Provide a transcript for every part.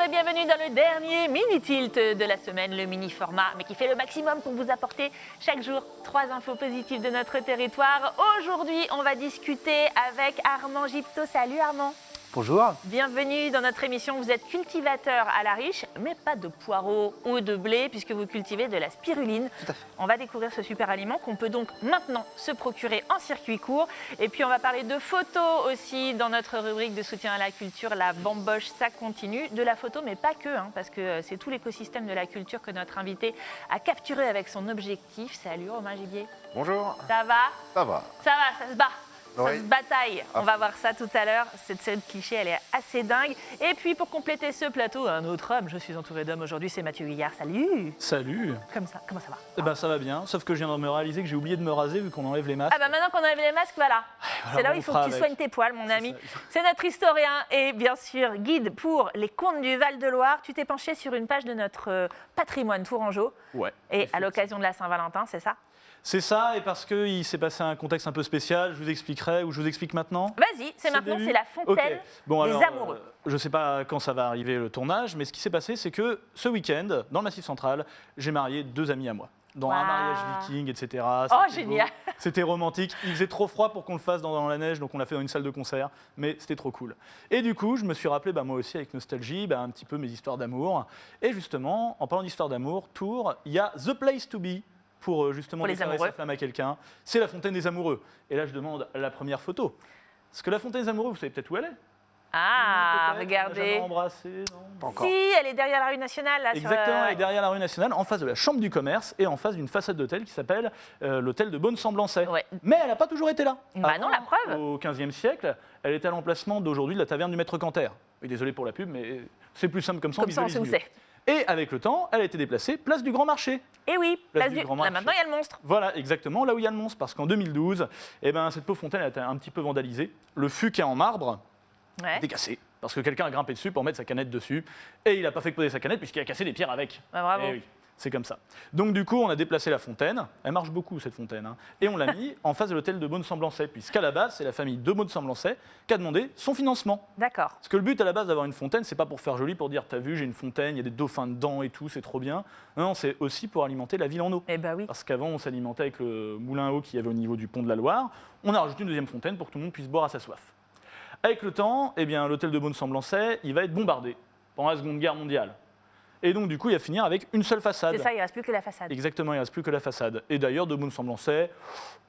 et bienvenue dans le dernier mini-tilt de la semaine, le mini-format, mais qui fait le maximum pour vous apporter chaque jour 3 infos positives de notre territoire. Aujourd'hui, on va discuter avec Armand Gypto. Salut Armand. Bonjour. Bienvenue dans notre émission. Vous êtes cultivateur à la Riche, mais pas de poireaux ou de blé, puisque vous cultivez de la spiruline. Tout à fait. On va découvrir ce super aliment qu'on peut donc maintenant se procurer en circuit court. Et puis on va parler de photos aussi dans notre rubrique de soutien à la culture, la bamboche, ça continue. De la photo, mais pas que, parce que c'est tout l'écosystème de la culture que notre invité a capturé avec son objectif. Salut Romain Gibier. Bonjour. Ça va? Ça va. Ça va, ça se bat. Ça Oui. se bataille. On va voir ça tout à l'heure. Cette série de clichés, elle est assez dingue. Et puis, pour compléter ce plateau, un autre homme. Je suis entouré d'hommes aujourd'hui, c'est Mathieu Guillard. Salut. Salut. Comme ça, comment ça va? Eh ben ça va bien, sauf que je viens de me réaliser que j'ai oublié de me raser vu qu'on enlève les masques. Ah bah maintenant qu'on enlève les masques, voilà. C'est là où il faut que tu soignes tes poils, mon ami. C'est notre historien et bien sûr guide pour les contes du Val-de-Loire. Tu t'es penché sur une page de notre patrimoine tourangeau. Ouais. Et à l'occasion de la Saint-Valentin, c'est ça? C'est ça, et parce qu'il s'est passé un contexte un peu spécial, je vous expliquerai ou je vous explique maintenant. Vas-y, c'est maintenant, c'est la fontaine des amoureux. Je ne sais pas quand ça va arriver le tournage, mais ce qui s'est passé, c'est que ce week-end, dans le Massif central, j'ai marié 2 amis à moi. Dans un mariage viking, etc. Oh, C'était génial. beau, c'était romantique. Il faisait trop froid pour qu'on le fasse dans la neige, donc on l'a fait dans une salle de concert, mais c'était trop cool. Et du coup, je me suis rappelé, moi aussi, avec nostalgie, un petit peu mes histoires d'amour. Et justement, en parlant d'histoires d'amour, Tours, il y a The Place to Be, pour justement déclarer sa flamme à quelqu'un. C'est la fontaine des amoureux. Et là, je demande la première photo. Parce que la fontaine des amoureux, vous savez peut-être où elle est? Ah, regardez. Embrassé, non? Pas encore. Si, elle est derrière la rue nationale. Là, Exactement, elle est derrière la rue nationale, en face de la chambre du commerce et en face d'une façade d'hôtel qui s'appelle l'hôtel de Beaune-Semblançay. Ouais. Mais elle n'a pas toujours été là. Bah non, la preuve. Au XVe siècle, elle était à l'emplacement d'aujourd'hui de la taverne du Maître Canter. Et désolé pour la pub, mais c'est plus simple comme ça, Comme ça, on visualise sait où mieux. c'est. Et avec le temps, elle a été déplacée place du Grand Marché. Et oui, Place place du du... Grand Là, Marché. maintenant, il y a le monstre. Voilà, exactement, là où il y a le monstre. Parce qu'en 2012, cette pauvre fontaine a été un petit peu vandalisée. Le fût qui est en marbre Ouais. était cassé. Parce que quelqu'un a grimpé dessus pour mettre sa canette dessus. Et il n'a pas fait que poser sa canette puisqu'il a cassé des pierres avec. Bah, bravo. Eh oui, c'est comme ça. Donc du coup, on a déplacé la fontaine. Elle marche beaucoup, cette fontaine. Et on l'a mis en face de l'hôtel de Beaune-Semblançay. Puisqu'à la base, c'est la famille de Beaune-Semblançay qui a demandé son financement. D'accord. Parce que le but à la base d'avoir une fontaine, c'est pas pour faire joli, pour dire t'as vu, j'ai une fontaine, il y a des dauphins dedans et tout, c'est trop bien. Non, c'est aussi pour alimenter la ville en eau. Eh bah oui. Parce qu'avant, on s'alimentait avec le moulin à eau qu'il y avait au niveau du pont de la Loire. On a rajouté une deuxième fontaine pour que tout le monde puisse boire à sa soif. Avec le temps, l'hôtel de Beaune-Semblançay, il va être bombardé pendant la Seconde Guerre mondiale. Et donc, du coup, il va finir avec une seule façade. C'est ça, il ne reste plus que la façade. Exactement, il ne reste plus que la façade. Et d'ailleurs, de Beaune-Semblançay,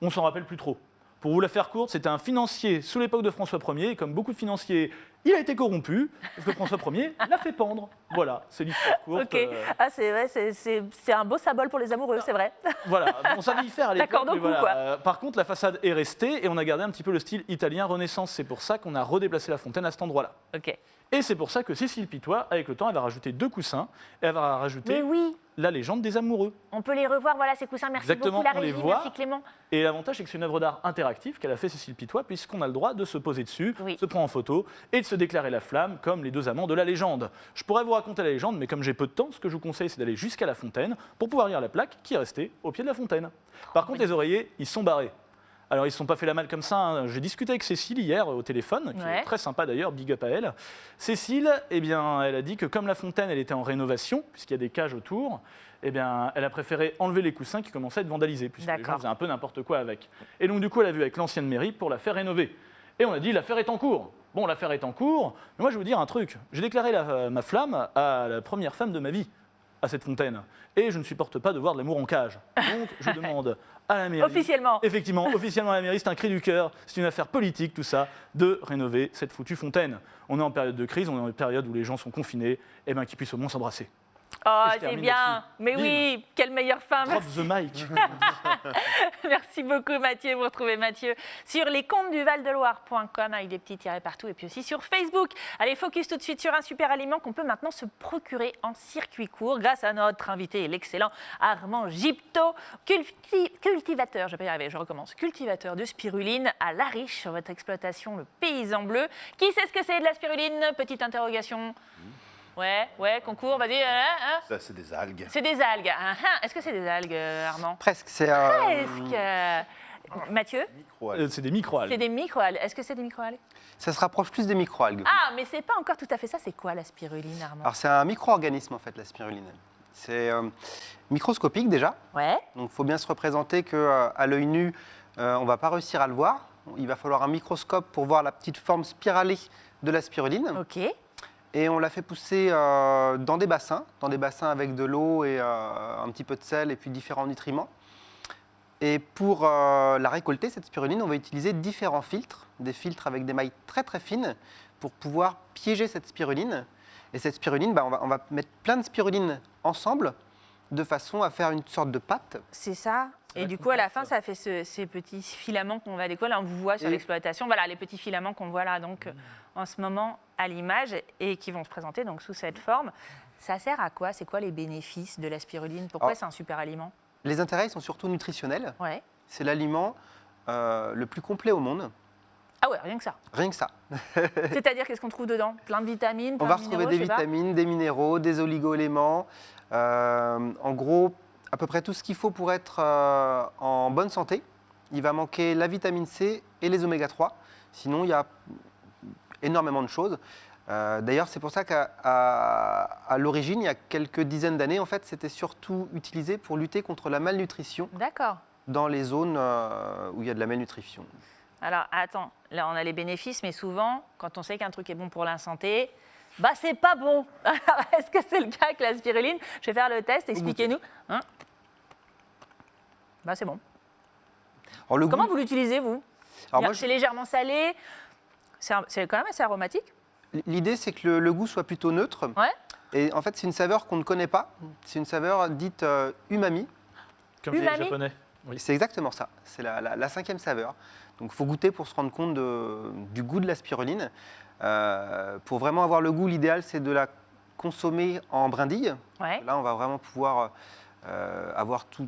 on s'en rappelle plus trop. Pour vous la faire courte, c'était un financier sous l'époque de François Ier, et comme beaucoup de financiers, il a été corrompu, parce que François Ier l'a fait pendre. Voilà, c'est l'histoire courte. Ok, ah, c'est vrai, c'est un beau symbole pour les amoureux, c'est vrai. Voilà, on savait y faire à l'époque. D'accord, mais donc voilà. quoi. Par contre, la façade est restée et on a gardé un petit peu le style italien Renaissance. C'est pour ça qu'on a redéplacé la fontaine à cet endroit-là. Ok. Et c'est pour ça que Cécile Pitois, avec le temps, elle va rajouter 2 coussins et elle va rajouter Mais oui, la légende des amoureux. on peut les revoir, voilà ces coussins. Merci Exactement, beaucoup la on les régie, voit. merci Clément. Et l'avantage, c'est que c'est une œuvre d'art interactive qu'elle a fait Cécile Pitois, puisqu'on a le droit de se poser dessus, Oui. se prendre en photo et de se déclarer la flamme comme les 2 amants de la légende. Je pourrais vous raconter la légende, mais comme j'ai peu de temps, ce que je vous conseille, c'est d'aller jusqu'à la fontaine pour pouvoir lire la plaque qui est restée au pied de la fontaine. Par contre, les oreillers, ils sont barrés. Alors, ils ne se sont pas fait la malle comme ça. J'ai discuté avec Cécile hier au téléphone, qui est très sympa d'ailleurs, big up à elle. Cécile, elle a dit que comme la fontaine, elle était en rénovation, puisqu'il y a des cages autour, elle a préféré enlever les coussins qui commençaient à être vandalisés, puisque les gens faisaient un peu n'importe quoi avec. Et donc, du coup, elle a vu avec l'ancienne mairie pour la faire rénover. Et on a dit, l'affaire est en cours. Bon, l'affaire est en cours, mais moi, je vais vous dire un truc. J'ai déclaré ma flamme à la première femme de ma vie, à cette fontaine. Et je ne supporte pas de voir de l'amour en cage. Donc, je demande à la mairie... Officiellement. Effectivement, officiellement à la mairie, c'est un cri du cœur, c'est une affaire politique, tout ça, de rénover cette foutue fontaine. On est en période de crise, on est en période où les gens sont confinés, et bien qu'ils puissent au moins s'embrasser. Oh, Et je c'est termine bien. là-dessus. Mais Bim. oui, quelle meilleure fin. Drop the mic. Merci beaucoup Mathieu. Vous retrouvez Mathieu sur lescontesduvaldeloire.com avec des petits tirets partout et puis aussi sur Facebook. Allez, focus tout de suite sur un super aliment qu'on peut maintenant se procurer en circuit court grâce à notre invité, l'excellent Armand Gypto, cultivateur, je vais pas y arriver, je recommence, cultivateur de spiruline à La Riche sur votre exploitation Le Paysan Bleu. Qui sait ce que c'est de la spiruline? Petite interrogation. Ouais, concours, vas-y. Ça, c'est des algues. C'est des algues. Est-ce que c'est des algues, Armand? Presque, c'est Presque. Mathieu, C'est des micro-algues. c'est des micro-algues. Est-ce que c'est des micro-algues? Ça se rapproche plus des microalgues. Ah, mais c'est pas encore tout à fait ça. C'est quoi la spiruline, Armand? Alors c'est un micro-organisme en fait, la spiruline. C'est microscopique déjà, Ouais, donc il faut bien se représenter qu'à l'œil nu, on ne va pas réussir à le voir. Il va falloir un microscope pour voir la petite forme spiralée de la spiruline. ok. Et on l'a fait pousser dans des bassins avec de l'eau et un petit peu de sel et puis différents nutriments. Et pour la récolter, cette spiruline, on va utiliser différents filtres, des filtres avec des mailles très très fines pour pouvoir piéger cette spiruline. Et cette spiruline, on va mettre plein de spiruline ensemble de façon à faire une sorte de pâte. C'est ça. C'est Et la du coup, à la fin, compote. ça fait ces petits filaments qu'on va décoller. Là, on vous voit sur Et- l'exploitation. Voilà, les petits filaments qu'on voit là, donc, en ce moment, à l'image, et qui vont se présenter donc, sous cette forme. Ça sert à quoi? C'est quoi les bénéfices de la spiruline? Pourquoi Alors- c'est un super aliment? Les intérêts sont surtout nutritionnels. Ouais. C'est l'aliment le plus complet au monde. Ah ouais, rien que ça. Rien que ça. C'est-à-dire, qu'est-ce qu'on trouve dedans? Plein de vitamines, On plein va de retrouver minéraux, des je sais pas. vitamines, des minéraux, des oligo-éléments. En gros, à peu près tout ce qu'il faut pour être en bonne santé. Il va manquer la vitamine C et les oméga 3. Sinon, il y a énormément de choses. D'ailleurs, c'est pour ça qu'à l'origine, il y a quelques dizaines d'années, en fait, c'était surtout utilisé pour lutter contre la malnutrition D'accord. dans les zones où il y a de la malnutrition. Alors, attends, là, on a les bénéfices, mais souvent, quand on sait qu'un truc est bon pour la santé, bah, c'est pas bon. Alors, est-ce que c'est le cas avec la spiruline? Je vais faire le test, expliquez-nous. Hein? Bah, c'est bon. Alors, le Comment goût, vous l'utilisez, vous? alors moi, C'est légèrement salé, c'est quand même assez aromatique. l'idée, c'est que le goût soit plutôt neutre. Ouais. Et en fait, c'est une saveur qu'on ne connaît pas. C'est une saveur dite umami. Comme les Umami. japonais. Oui. C'est exactement ça. C'est la cinquième saveur. Donc, il faut goûter pour se rendre compte du goût de la spiruline. Pour vraiment avoir le goût, l'idéal, c'est de la consommer en brindilles. Ouais. Là, on va vraiment pouvoir avoir tout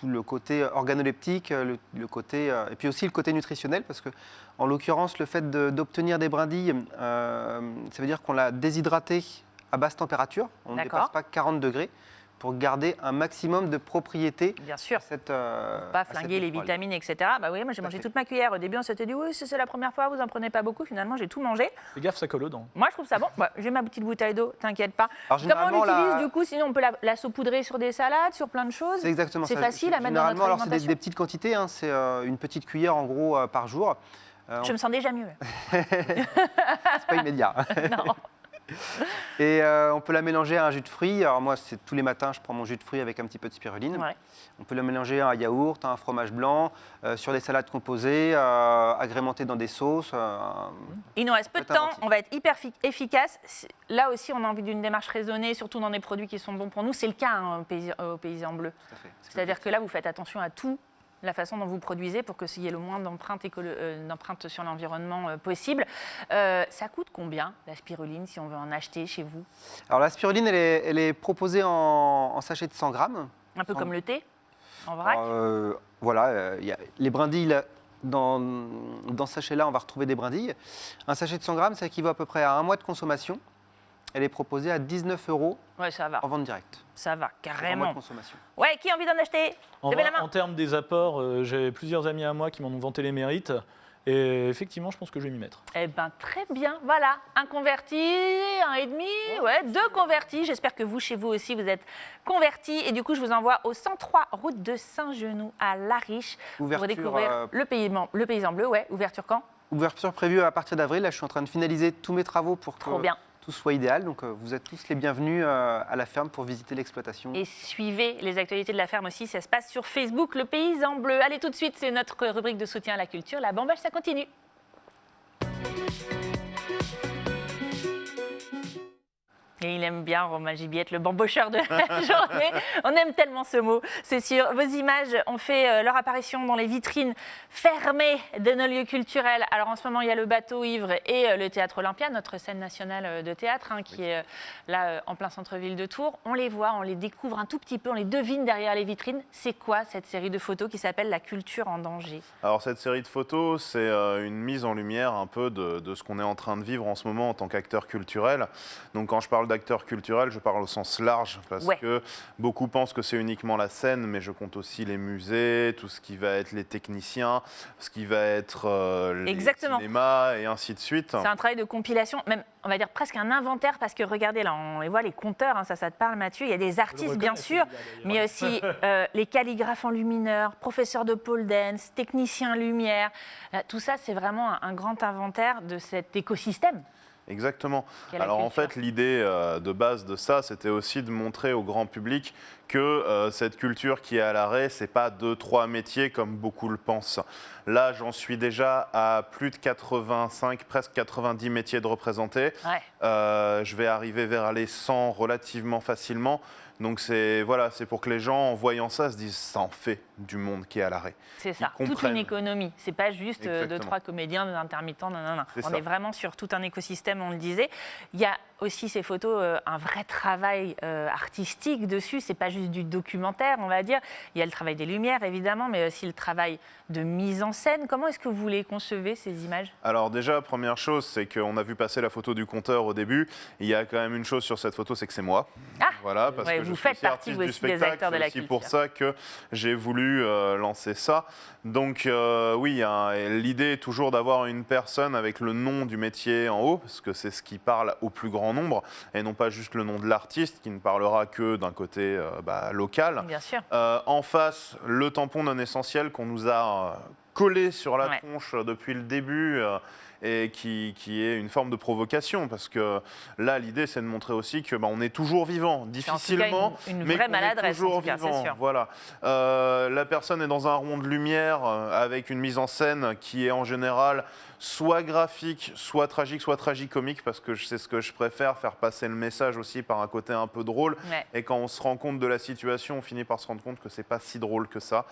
le côté organoleptique, le côté, et puis aussi le côté nutritionnel, parce que, en l'occurrence, le fait d'obtenir des brindilles, ça veut dire qu'on l'a déshydraté à basse température. On ne D'accord. dépasse pas 40 degrés pour garder un maximum de propriétés Bien sûr. à cette, Pas à cette flinguer les microalgue. vitamines, etc. Bah oui, moi j'ai Tout à mangé fait. toute ma cuillère. Au début, on s'était dit, oui, c'est la première fois, vous en prenez pas beaucoup. Finalement, j'ai tout mangé. Fais gaffe, ça colle aux dents. Moi, je trouve ça bon. Bah, j'ai ma petite bouteille d'eau, t'inquiète pas. Alors, Comment on généralement, l'utilise du coup? Sinon, on peut la saupoudrer sur des salades, sur plein de choses. C'est exactement C'est ça. facile à mettre dans notre Généralement, alors c'est alimentation. des petites quantités, hein, c'est une petite cuillère en gros par jour. Je me sens déjà mieux. C'est pas immédiat. Non. Et on peut la mélanger à un jus de fruits. Alors moi, c'est tous les matins, je prends mon jus de fruits avec un petit peu de spiruline. Ouais. On peut le mélanger à un yaourt, à un fromage blanc, sur des salades composées, agrémentées dans des sauces. Il nous reste peu de Peut-être temps, inventif. on va être hyper efficace. Là aussi, on a envie d'une démarche raisonnée, surtout dans des produits qui sont bons pour nous. C'est le cas hein, au Paysan Bleu. Tout à fait. C'est-à-dire que là, vous faites attention à tout, la façon dont vous produisez pour qu'il y ait le moins d'empreintes sur l'environnement possible. Ça coûte combien, la spiruline, si on veut en acheter chez vous? Alors la spiruline, elle est proposée en sachet de 100 grammes. Un peu comme le thé, en vrac? Alors, voilà, il y a les brindilles, là, dans ce sachet-là, on va retrouver des brindilles. Un sachet de 100 grammes, ça équivaut à peu près à un mois de consommation. Elle est proposée à 19 € Ouais, ça va, en vente directe. ça va, Un mois carrément. de consommation. Ouais, qui a envie d'en acheter? En, Levez vrai, la main. en termes des apports, j'ai plusieurs amis à moi qui m'en ont vanté les mérites. Et effectivement, je pense que je vais m'y mettre. Eh bien, très bien, voilà. Un converti, un et demi, ouais, deux convertis. J'espère que vous, chez vous aussi, vous êtes convertis. Et du coup, je vous envoie au 103 route de Saint-Genoux à La Riche pour Ouverture, découvrir le Paysan Bleu. Ouais, ouverture quand? Ouverture prévue à partir d'avril. Là, je suis en train de finaliser tous mes travaux pour que Trop bien. tout soit idéal. Donc, vous êtes tous les bienvenus à la ferme pour visiter l'exploitation. Et suivez les actualités de la ferme aussi. Ça se passe sur Facebook, le Paysan Bleu. Allez, tout de suite, c'est notre rubrique de soutien à la culture. La bamboche, ça continue. Et il aime bien, Romain Gibiette, le bambocheur de la journée. On aime tellement ce mot, c'est sûr. Vos images ont fait leur apparition dans les vitrines fermées de nos lieux culturels. Alors en ce moment, il y a le Bateau Ivre et le Théâtre Olympia, notre scène nationale de théâtre, hein, qui est là en plein centre-ville de Tours. On les voit, on les découvre un tout petit peu, on les devine derrière les vitrines. C'est quoi cette série de photos qui s'appelle La culture en danger? Alors cette série de photos, c'est une mise en lumière un peu de ce qu'on est en train de vivre en ce moment en tant qu'acteur culturel. Donc quand je parle d'acteur culturel, je parle au sens large, parce que beaucoup pensent que c'est uniquement la scène, mais je compte aussi les musées, tout ce qui va être les techniciens, ce qui va être les cinémas, et ainsi de suite. C'est un travail de compilation, même on va dire presque un inventaire, parce que regardez là, on les voit, les conteurs, hein, ça te parle Mathieu, il y a des artistes bien sûr, mais aussi les calligraphes enlumineurs, professeurs de pole dance, techniciens lumière, tout ça c'est vraiment un grand inventaire de cet écosystème. Exactement. Alors en fait, l'idée de base de ça, c'était aussi de montrer au grand public que cette culture qui est à l'arrêt, c'est pas 2-3 métiers comme beaucoup le pensent. Là, j'en suis déjà à plus de 85, presque 90 métiers de représentés. Je vais arriver vers les 100 relativement facilement. Donc c'est pour que les gens, en voyant ça, se disent ça en fait du monde qui est à l'arrêt. C'est ça, toute une économie. C'est pas juste 2-3 comédiens, 2 intermittents, non. On est vraiment sur tout un écosystème, on le disait. Il y a aussi ces photos, un vrai travail artistique dessus. C'est pas juste du documentaire, on va dire. Il y a le travail des lumières, évidemment, mais aussi le travail de mise en scène. Comment est-ce que vous les concevez, ces images? Alors déjà, première chose, c'est qu'on a vu passer la photo du compteur au début. Il y a quand même une chose sur cette photo, c'est que c'est moi. Voilà, parce que vous faites partie aussi des acteurs de la culture. C'est pour ça que j'ai voulu lancer ça. Donc oui, l'idée est toujours d'avoir une personne avec le nom du métier en haut, parce que c'est ce qui parle au plus grand nombre, et non pas juste le nom de l'artiste, qui ne parlera que d'un côté local. Bien sûr. En face, le tampon non essentiel qu'on nous a collé sur la tronche depuis le début, et qui est une forme de provocation, parce que là, l'idée, c'est de montrer aussi que on est toujours vivant, difficilement, une mais vraie qu'on maladresse, est toujours en tout cas, vivant. c'est sûr. Voilà. La personne est dans un rond de lumière avec une mise en scène qui est en général soit graphique, soit tragicomique, parce que c'est ce que je préfère, faire passer le message aussi par un côté un peu drôle. Et quand on se rend compte de la situation, on finit par se rendre compte que c'est pas si drôle que ça.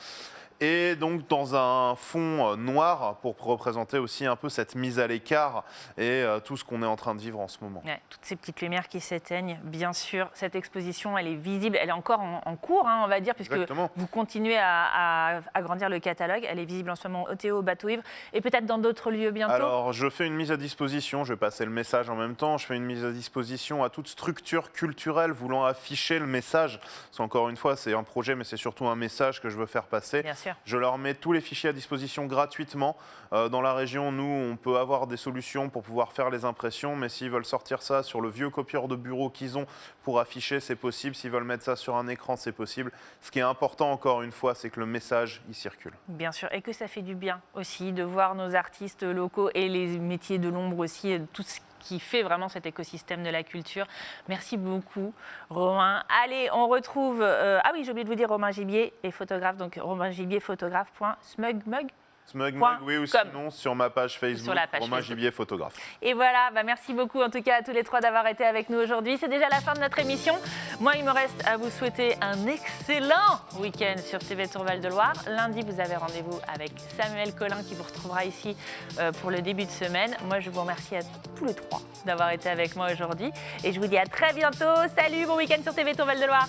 Et donc dans un fond noir pour représenter aussi un peu cette mise à l'écart et tout ce qu'on est en train de vivre en ce moment. Toutes ces petites lumières qui s'éteignent, bien sûr. Cette exposition, elle est visible, elle est encore en cours, on va dire, puisque vous continuez à agrandir le catalogue. Elle est visible en ce moment au Théo, au Bateau Ivre, et peut-être dans d'autres lieux bientôt. Alors, je fais une mise à disposition, je vais passer le message en même temps, je fais une mise à disposition à toute structure culturelle voulant afficher le message. Parce qu'encore une fois, c'est un projet, mais c'est surtout un message que je veux faire passer. Bien sûr. Je leur mets tous les fichiers à disposition gratuitement. Dans la région, nous, on peut avoir des solutions pour pouvoir faire les impressions, mais s'ils veulent sortir ça sur le vieux copieur de bureau qu'ils ont pour afficher, c'est possible. S'ils veulent mettre ça sur un écran, c'est possible. Ce qui est important, encore une fois, c'est que le message, il circule. Bien sûr, et que ça fait du bien aussi de voir nos artistes locaux et les métiers de l'ombre aussi, tout ce qui fait vraiment cet écosystème de la culture. Merci beaucoup, Romain. Allez, on retrouve... ah oui, j'ai oublié de vous dire, Romain Gibier est photographe, donc romaingibier-photographe.smugmug. Oui, ou sinon sur ma page Facebook, Romain Gibier photographe. Et voilà, merci beaucoup en tout cas à tous les trois d'avoir été avec nous aujourd'hui. C'est déjà la fin de notre émission. Moi, il me reste à vous souhaiter un excellent week-end sur TV Tour Val de Loire. Lundi, vous avez rendez-vous avec Samuel Collin qui vous retrouvera ici pour le début de semaine. Moi, je vous remercie à tous les trois d'avoir été avec moi aujourd'hui. Et je vous dis à très bientôt. Salut, bon week-end sur TV Tour Val de Loire.